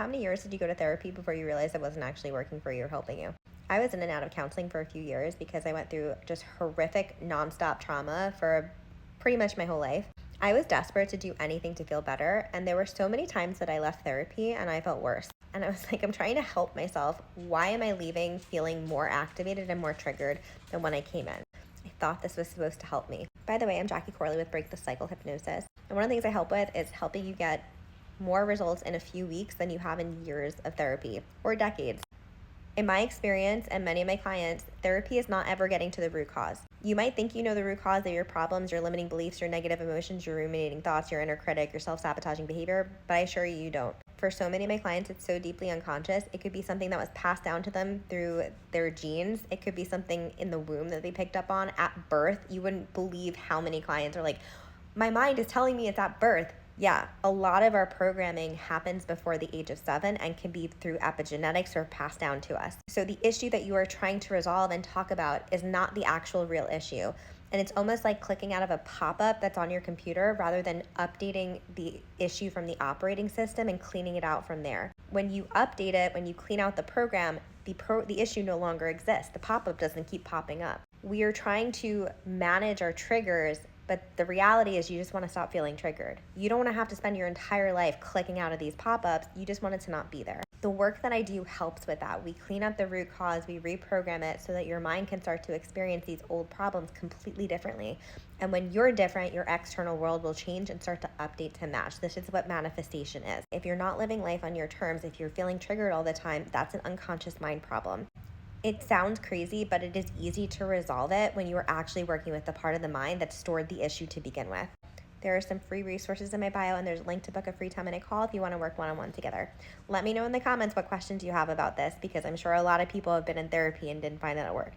how many years did you go to therapy before you realized it wasn't actually working for you or helping you? I was in and out of counseling for a few years because I went through just horrific nonstop trauma for pretty much my whole life. I was desperate to do anything to feel better, and there were so many times that I left therapy and I felt worse. And I was like, I'm trying to help myself. Why am I leaving feeling more activated and more triggered than when I came in? I thought this was supposed to help me. By the way, I'm Jackie Corley with Break the Cycle Hypnosis. And one of the things I help with is helping you get more results in a few weeks than you have in years of therapy or decades. In my experience and many of my clients, therapy is not ever getting to the root cause. You might think you know the root cause of your problems, your limiting beliefs, your negative emotions, your ruminating thoughts, your inner critic, your self-sabotaging behavior, but I assure you, you don't. For so many of my clients, it's so deeply unconscious. It could be something that was passed down to them through their genes. It could be something in the womb that they picked up on at birth. You wouldn't believe how many clients are like, my mind is telling me it's at birth. Yeah, a lot of our programming happens before the age of 7 and can be through epigenetics or passed down to us. So the issue that you are trying to resolve and talk about is not the actual real issue. And it's almost like clicking out of a pop-up that's on your computer rather than updating the issue from the operating system and cleaning it out from there. When you update it, when you clean out the program, the issue no longer exists. The pop-up doesn't keep popping up. We are trying to manage our triggers, but the reality is you just want to stop feeling triggered. You don't want to have to spend your entire life clicking out of these pop-ups. You just want it to not be there. The work that I do helps with that. We clean up the root cause, we reprogram it so that your mind can start to experience these old problems completely differently. And when you're different, your external world will change and start to update to match. This is what manifestation is. If you're not living life on your terms, if you're feeling triggered all the time, that's an unconscious mind problem. It sounds crazy, but it is easy to resolve it when you are actually working with the part of the mind that stored the issue to begin with. There are some free resources in my bio, and there's a link to book a free 10-minute call if you want to work one-on-one together. Let me know in the comments what questions you have about this, because I'm sure a lot of people have been in therapy and didn't find that it worked.